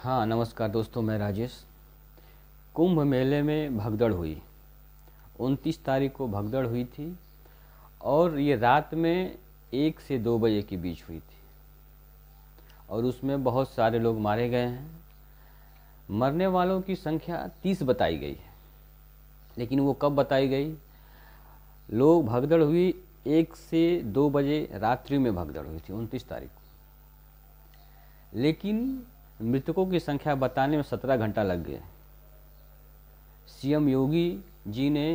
हाँ नमस्कार दोस्तों, मैं राजेश। कुंभ मेले में भगदड़ हुई। 29 तारीख को भगदड़ हुई थी और ये रात में 1 से 2 बजे के बीच हुई थी और उसमें बहुत सारे लोग मारे गए हैं। मरने वालों की संख्या 30 बताई गई है, लेकिन वो कब बताई गई? लोग भगदड़ हुई 1 से 2 बजे रात्रि में भगदड़ हुई थी 29 तारीख को, लेकिन मृतकों की संख्या बताने में 17 घंटा लग गए। सीएम योगी जी ने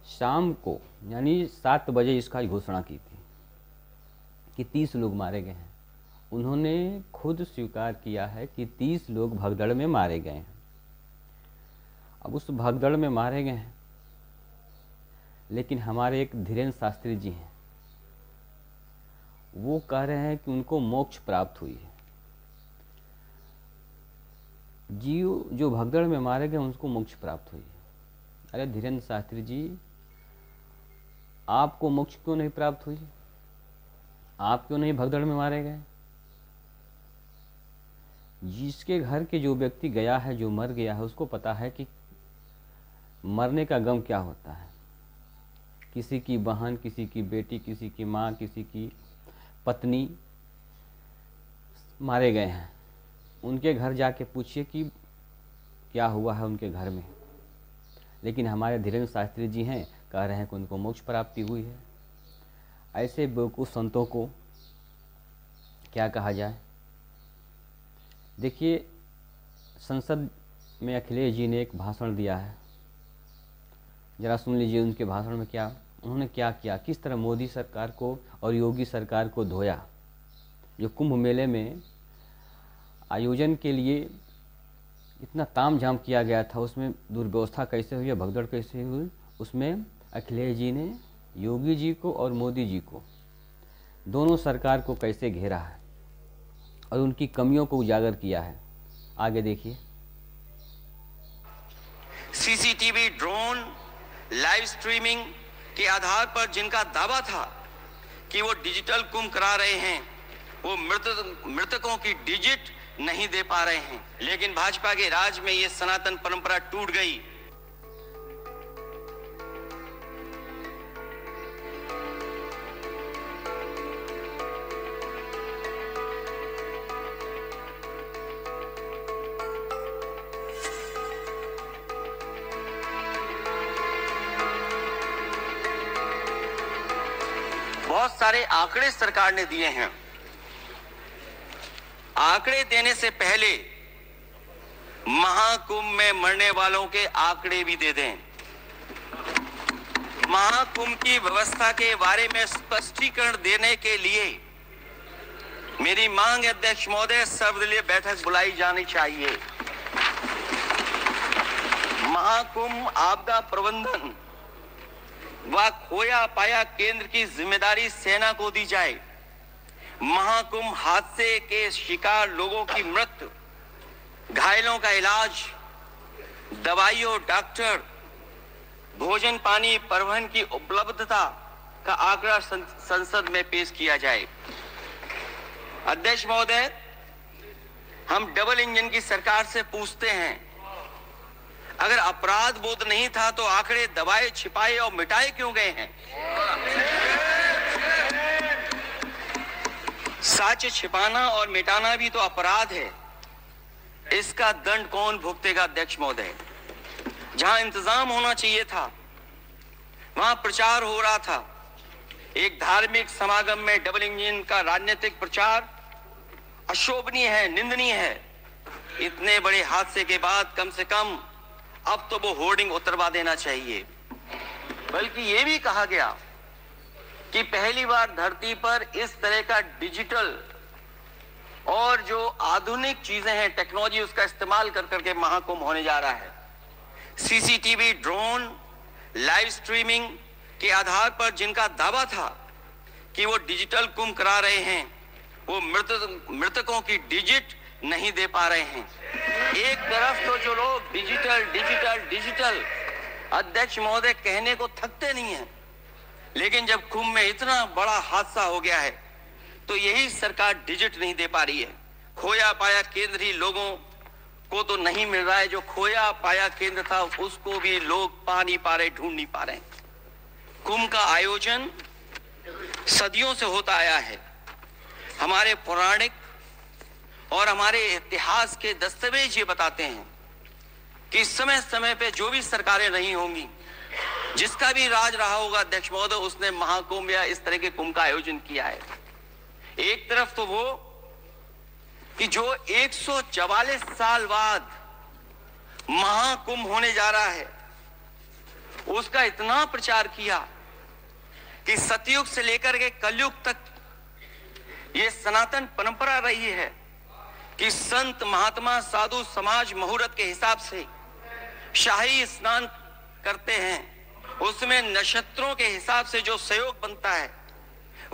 शाम को यानी 7 बजे इसका घोषणा की थी कि 30 लोग मारे गए हैं। उन्होंने खुद स्वीकार किया है कि 30 लोग भगदड़ में मारे गए हैं। अब उस भगदड़ में मारे गए हैं, लेकिन हमारे एक धीरेन्द्र शास्त्री जी हैं, वो कह रहे हैं कि उनको मोक्ष प्राप्त हुई है। जो भगदड़ में मारे गए उनको मोक्ष प्राप्त हुई है। अरे धीरेन्द्र शास्त्री जी, आपको मोक्ष क्यों नहीं प्राप्त हुई? आप क्यों नहीं भगदड़ में मारे गए? जिसके घर के जो व्यक्ति गया है, जो मर गया है, उसको पता है कि मरने का गम क्या होता है। किसी की बहन, किसी की बेटी, किसी की माँ, किसी की पत्नी मारे गए हैं। उनके घर जाके पूछिए कि क्या हुआ है उनके घर में। लेकिन हमारे धीरेन्द्र शास्त्री जी हैं, कह रहे हैं कि उनको मोक्ष प्राप्ति हुई है। ऐसे बेवकूफ़ संतों को क्या कहा जाए? देखिए, संसद में अखिलेश जी ने एक भाषण दिया है, ज़रा सुन लीजिए उनके भाषण में उन्होंने क्या किया, किस तरह मोदी सरकार को और योगी सरकार को धोया। जो कुंभ मेले में आयोजन के लिए इतना तामझाम किया गया था, उसमें दुर्व्यवस्था कैसे हुई, भगदड़ कैसे हुई, उसमें अखिलेश जी ने योगी जी को और मोदी जी को, दोनों सरकार को कैसे घेरा है और उनकी कमियों को उजागर किया है। आगे देखिए। सीसीटीवी, ड्रोन, लाइव स्ट्रीमिंग के आधार पर जिनका दावा था कि वो डिजिटल कुंभ करा रहे हैं, वो मृतकों की डिजिट नहीं दे पा रहे हैं। लेकिन भाजपा के राज में ये सनातन परंपरा टूट गई। बहुत सारे आंकड़े सरकार ने दिए हैं। आंकड़े देने से पहले महाकुंभ में मरने वालों के आंकड़े भी दे दें। महाकुंभ की व्यवस्था के बारे में स्पष्टीकरण देने के लिए मेरी मांग है, अध्यक्ष महोदय, सर्वदलीय बैठक बुलाई जानी चाहिए। महाकुंभ आपदा प्रबंधन व खोया पाया केंद्र की जिम्मेदारी सेना को दी जाए। महाकुंभ हादसे के शिकार लोगों की मृत्यु, घायलों का इलाज, दवाइयों, डॉक्टर, भोजन पानी, परिवहन की उपलब्धता का आंकड़ा संसद में पेश किया जाए। अध्यक्ष महोदय, हम डबल इंजन की सरकार से पूछते हैं, अगर अपराध बोध नहीं था तो आंकड़े दबाए, छिपाए और मिटाए क्यों गए हैं? सच छिपाना और मिटाना भी तो अपराध है। इसका दंड कौन भुगतेगा? अध्यक्ष महोदय, जहां इंतजाम होना चाहिए था वहां प्रचार हो रहा था। एक धार्मिक समागम में डबल इंजन का राजनीतिक प्रचार अशोभनीय है, निंदनीय है। इतने बड़े हादसे के बाद कम से कम अब तो वो होर्डिंग उतरवा देना चाहिए। बल्कि ये भी कहा गया कि पहली बार धरती पर इस तरह का डिजिटल और जो आधुनिक चीजें हैं, टेक्नोलॉजी, उसका इस्तेमाल कर करके महाकुंभ होने जा रहा है। सीसीटीवी, ड्रोन, लाइव स्ट्रीमिंग के आधार पर जिनका दावा था कि वो डिजिटल कुंभ करा रहे हैं, वो मृतकों की डिजिट नहीं दे पा रहे हैं। एक तरफ तो जो लोग डिजिटल डिजिटल डिजिटल अध्यक्ष महोदय कहने को थकते नहीं हैं, लेकिन जब कुंभ में इतना बड़ा हादसा हो गया है तो यही सरकार डिजिट नहीं दे पा रही है। खोया पाया केंद्र ही लोगों को तो नहीं मिल रहा है, जो खोया पाया केंद्र था उसको भी लोग पा नहीं पा रहे, ढूंढ नहीं पा रहे। कुंभ का आयोजन सदियों से होता आया है। हमारे पौराणिक और हमारे इतिहास के दस्तावेज ये बताते हैं कि समय समय पे जो भी सरकारें रही होंगी, जिसका भी राज रहा होगा अध्यक्ष महोदय, उसने महाकुंभ या इस तरह के कुंभ का आयोजन किया है। एक तरफ तो वो कि जो 144 साल बाद महाकुंभ होने जा रहा है, उसका इतना प्रचार किया कि सतयुग से लेकर के कलयुग तक ये सनातन परंपरा रही है कि संत महात्मा साधु समाज मुहूर्त के हिसाब से शाही स्नान करते हैं। उसमें नक्षत्रों के हिसाब से जो सहयोग बनता है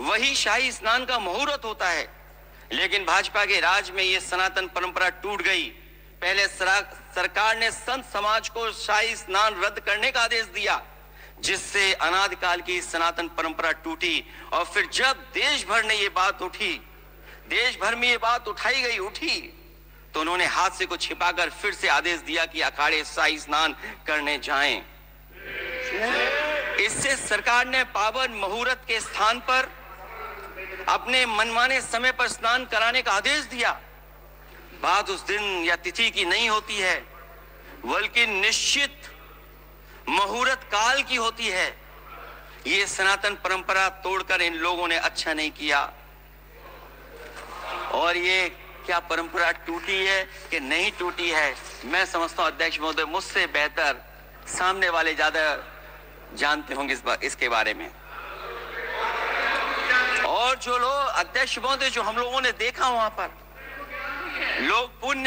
वही शाही स्नान का मुहूर्त होता है। लेकिन भाजपा के राज में ये सनातन परंपरा टूट गई। पहले सरकार ने संत समाज को शाही स्नान रद्द करने का आदेश दिया, जिससे अनादिकाल की सनातन परंपरा टूटी। और फिर जब देश भर ने ये बात उठी, देश भर में ये बात उठी, तो उन्होंने हादसे को छिपाकर फिर से आदेश दिया कि अखाड़े शाही स्नान करने जाएं। इससे सरकार ने पावन मुहूर्त के स्थान पर अपने मनमाने समय पर स्नान कराने का आदेश दिया। बात उस दिन या तिथि की नहीं होती है, बल्कि निश्चित मुहूर्त काल की होती है। ये सनातन परंपरा तोड़कर इन लोगों ने अच्छा नहीं किया। और ये क्या परंपरा टूटी है कि नहीं टूटी है, मैं समझता हूं अध्यक्ष महोदय मुझसे बेहतर सामने वाले ज्यादा जानते होंगे इसके बारे में। और जो लोग अध्यक्ष महोदय, जो हम लोगों ने देखा वहां पर लोग पुण्य